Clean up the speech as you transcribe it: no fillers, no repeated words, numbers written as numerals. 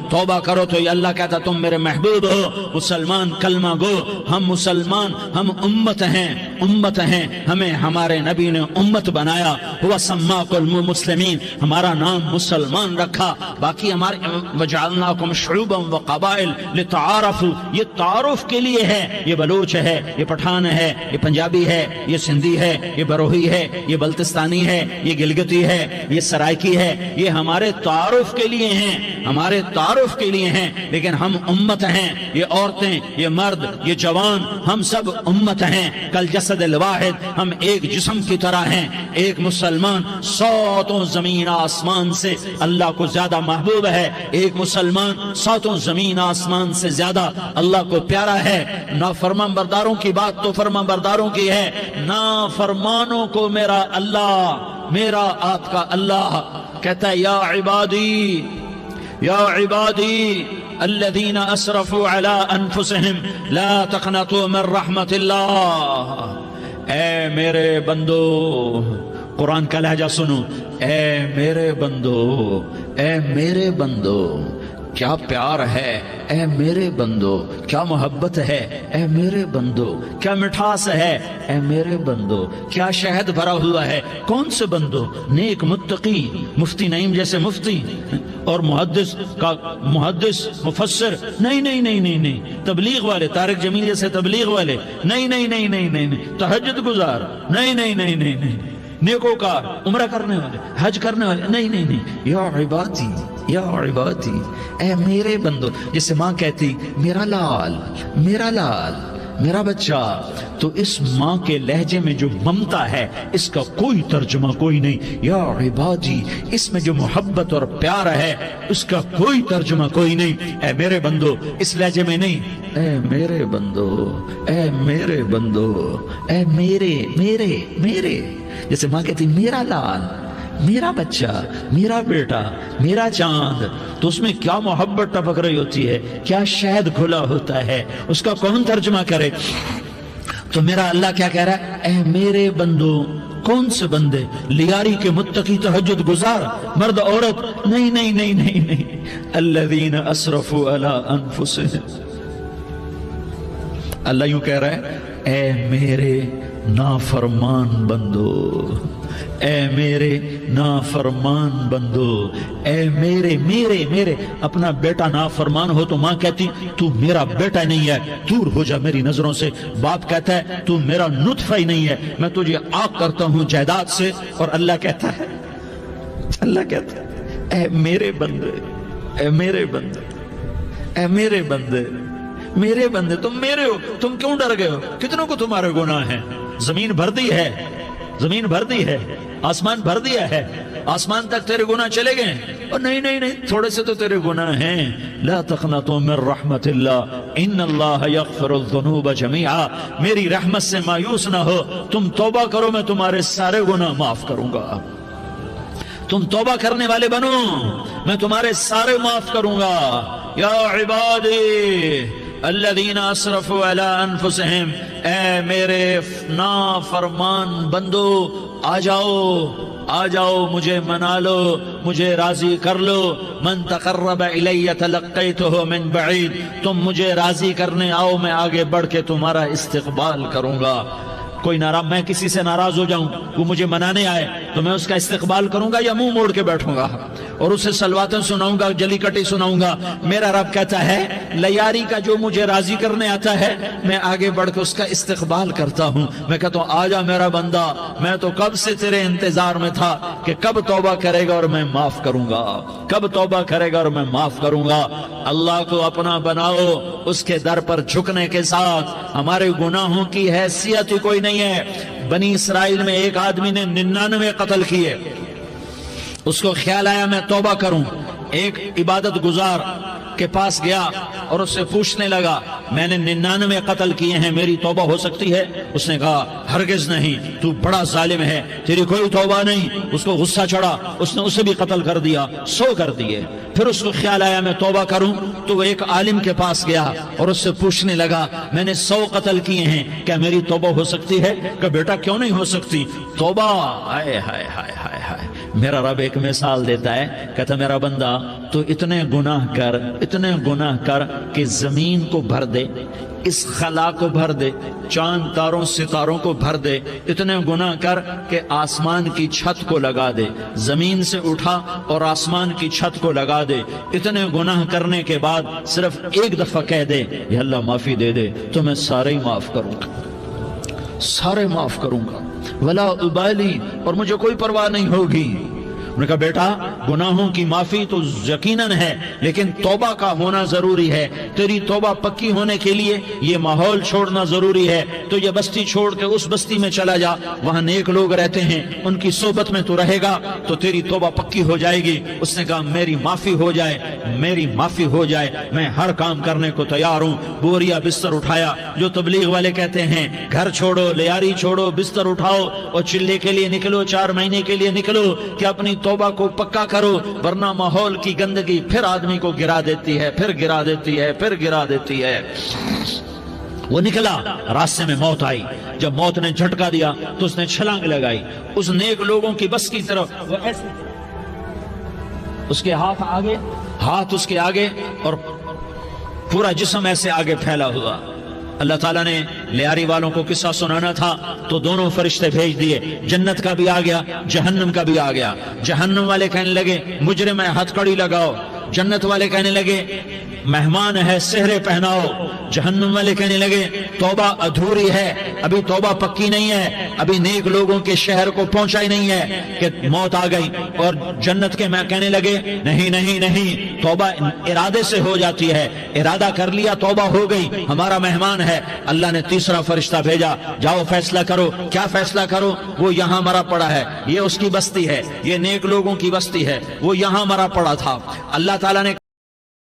توبہ کرو تو یہ اللہ کہتا تم میرے محبوب ہو، مسلمان کلمہ گو، ہم مسلمان، ہم امت ہیں، ہمیں ہمارے نبی نے امت بنایا، ہوا سماکم المسلمین، ہمارا نام مسلمان رکھا، باقی ہمارے وجعلناکم شعوبا وقبائل لتعارفوا، یہ تعارف کے لیے ہے، یہ بلوچ ہے، یہ پٹھان ہے، یہ پنجابی ہے، یہ سندھی ہے، یہ بروہی ہے، یہ بلتستانی ہے، یہ گلگتی ہے، یہ سرائکی ہے، یہ ہمارے تعارف کے لیے ہیں، ہمارے تعارف کے لیے ہیں، لیکن ہم امت ہیں، یہ عورتیں، یہ مرد، یہ جوان، ہم سب امت ہیں، کل جسد الواحد، ہم ایک جسم کی طرح ہیں، ایک مسلمان ساتوں زمین آسمان سے اللہ کو زیادہ محبوب ہے، ایک مسلمان ساتوں زمین آسمان سے زیادہ اللہ کو پیارا ہے۔ نافرمان برداروں کی بات تو فرمان برداروں کی ہے، نافرمانوں کو میرا اللہ، میرا آپ کا اللہ کہتا ہے یا عبادی الذین اسرفوا علی انفسہم لا تقنطوا من رحمت اللہ، اے میرے بندو، قرآن کا لہجہ سنو، اے میرے بندو، اے میرے بندو، کیا پیار ہے، اے میرے بندو، کیا محبت ہے، اے میرے بندو، کیا مٹھاس ہے، اے میرے بندو، کیا شہد بھرا ہوا ہے، کون سے بندو، نیک متقی، مفتی نعیم جیسے مفتی اور محدث مفسر، نہیں، تبلیغ والے، طارق جمیل جیسے تبلیغ والے، نہیں، تہجد گزار، نہیں، نیکوکار، عمرہ کرنے والے، حج کرنے والے، نہیں، یا عبادی، اے میرے بندو، جسے ماں کہتی میرا لال، میرا بچہ، تو اس ماں کے لہجے میں جو ممتا ہے اس کا کوئی ترجمہ کوئی نہیں، یا عبادی، اس میں جو محبت اور پیار ہے اس کا کوئی ترجمہ کوئی نہیں، اے میرے بندو، اس لہجے میں نہیں، اے میرے بندو، اے میرے بندو، اے میرے، جیسے ماں کہتی میرا لال، میرا بچہ، میرا بیٹا، میرا چاند، تو اس میں کیا محبت ٹپک رہی ہوتی ہے، کیا شہد کھلا ہوتا ہے، اس کا کون ترجمہ کرے؟ تو میرا اللہ کیا کہہ رہا ہے، اے میرے بندو، کون سے بندے؟ لیاری کے متقی، تہجد گزار، مرد عورت، نہیں، الذین اسرفوا علی انفسہم، اللہ یوں کہہ رہا ہے، اے میرے نافرمان بندو، اے میرے نافرمان بندو، اے میرے، اپنا بیٹا نافرمان ہو تو ماں کہتی تو میرا بیٹا نہیں ہے، دور ہو جا میری نظروں سے، باپ کہتا ہے تو میرا نطفہ ہی نہیں ہے، میں تجھے عاق کرتا ہوں جائیداد سے، اور اللہ کہتا ہے اے میرے بندے، اے میرے بندے، اے میرے بندے، میرے بندے، تم میرے ہو، تم کیوں ڈر گئے ہو؟ کتنوں کو تمہارے گناہ ہیں؟ زمین بھر دی ہے، آسمان بھر دیا ہے، آسمان تک تیرے گناہ چلے گئے، اور نہیں، تھوڑے سے تو تیرے گناہ ہیں، لا تقنطوا من رحمت اللہ ان اللہ یغفر الذنوب جميعا، میری رحمت سے مایوس نہ ہو، تم توبہ کرو، میں تمہارے سارے گناہ معاف کروں گا، تم توبہ کرنے والے بنو، میں تمہارے سارے معاف کروں گا، یا عبادی الذین اسرفوا علی انفسہم، اے میرے نافرمان بندو، آ جاؤ، مجھے منا لو، مجھے راضی کر لو، من تقرب الی تلقیتہ من بعید، تم مجھے راضی کرنے آؤ، میں آگے بڑھ کے تمہارا استقبال کروں گا، کوئی ناراض، میں کسی سے ناراض ہو جاؤں، وہ مجھے منانے آئے تو میں اس کا استقبال کروں گا یا منہ موڑ کے بیٹھوں گا اور اسے سلواتیں سناؤں گا، جلی کٹی سناؤں گا؟ میرا رب کہتا ہے لیاری کا جو مجھے راضی کرنے آتا ہے میں آگے بڑھ کے اس کا استقبال کرتا ہوں، میں کہتا ہوں آجا میرا بندہ، میں تو کب سے تیرے انتظار میں تھا کہ کب توبہ کرے گا اور میں معاف کروں گا، کب توبہ کرے گا اور میں معاف کروں گا۔ اللہ کو اپنا بناؤ، اس کے در پر جھکنے کے ساتھ ہمارے گناہوں کی حیثیت ہی کوئی نہیں ہے۔ بنی اسرائیل میں ایک آدمی نے 99 قتل کیے، اس کو خیال آیا میں توبہ کروں، ایک عبادت گزار کے پاس گیا اور اس سے پوچھنے لگا میں نے 99 قتل کیے ہیں، میری توبہ ہو سکتی ہے؟ اس نے کہا ہرگز نہیں، تو بڑا ظالم ہے، تیری کوئی توبہ نہیں۔ اس کو غصہ چڑھا، اس نے اسے بھی قتل کر دیا، 100 کر دیے۔ پھر اس کو خیال آیا میں توبہ کروں، تو وہ ایک عالم کے پاس گیا اور اس سے پوچھنے لگا میں نے 100 قتل کیے ہیں، کیا میری توبہ ہو سکتی ہے؟ کہ بیٹا کیوں نہیں ہو سکتی توبہ؟ ہائے ہائے ہائے ہائے ہائے، میرا رب ایک مثال دیتا ہے، کہتا میرا بندہ تو اتنے گناہ کر کہ زمین کو بھر دے، اس خلا کو بھر دے، چاند تاروں ستاروں کو بھر دے، اتنے گناہ کر کہ آسمان کی چھت کو لگا دے، زمین سے اٹھا اور آسمان کی چھت کو لگا دے، اتنے گناہ کرنے کے بعد صرف ایک دفعہ کہہ دے یا اللہ معافی دے دے تو میں سارے ہی معاف کروں گا، سارے معاف کروں گا، ولا ابالی، اور مجھے کوئی پرواہ نہیں ہوگی۔ انہوں نے کہا بیٹا گناہوں کی معافی تو یقیناً ہے، لیکن توبہ کا ہونا ضروری ہے، تیری توبہ پکی ہونے کے لیے یہ ماحول چھوڑنا ضروری ہے، تو یہ بستی چھوڑ کے اس بستی میں چلا جا، وہاں نیک لوگ رہتے ہیں، ان کی صحبت میں تو رہے گا تو تیری توبہ پکی ہو جائے گی۔ اس نے کہا میری معافی ہو جائے، میری معافی ہو جائے، میں ہر کام کرنے کو تیار ہوں۔ بوریا بستر اٹھایا، جو تبلیغ والے کہتے ہیں گھر چھوڑو، لیاری چھوڑو، بستر اٹھاؤ اور چلے کے لیے نکلو، 4 مہینے کے لیے نکلو کہ اپنی توبہ کو پکا کرو، ورنہ ماحول کی گندگی پھر آدمی کو گرا دیتی ہے، پھر گرا دیتی ہے، پھر گرا دیتی ہے۔ وہ نکلا، راستے میں موت آئی، جب موت نے جھٹکا دیا تو اس نے چھلانگ لگائی اس نیک لوگوں کی بس کی طرف، وہ ایسے اس کے ہاتھ اس کے آگے اور پورا جسم ایسے آگے پھیلا ہوا۔ اللہ تعالیٰ نے لیاری والوں کو قصہ سنانا تھا تو دونوں فرشتے بھیج دیے، جنت کا بھی آ گیا، جہنم کا بھی آ گیا۔ جہنم والے کہنے لگے مجرم ہے ہتھ کڑی لگاؤ، جنت والے کہنے لگے مہمان ہے سہرے پہناؤ، جہنم والے کہنے لگے توبہ ادھوری ہے، ابھی توبہ پکی نہیں ہے، ابھی نیک لوگوں کے شہر کو پہنچا ہی نہیں ہے کہ موت آ گئی۔ اور جنت کے میں کہنے لگے نہیں نہیں نہیں، توبہ ارادے سے ہو جاتی ہے، ارادہ کر لیا توبہ ہو گئی، ہمارا مہمان ہے۔ اللہ نے تیسرا فرشتہ بھیجا، جاؤ فیصلہ کرو۔ کیا فیصلہ کرو؟ وہ یہاں مرا پڑا ہے، یہ اس کی بستی ہے، یہ نیک لوگوں کی بستی ہے، وہ یہاں مرا پڑا تھا۔ اللہ تعالیٰ نے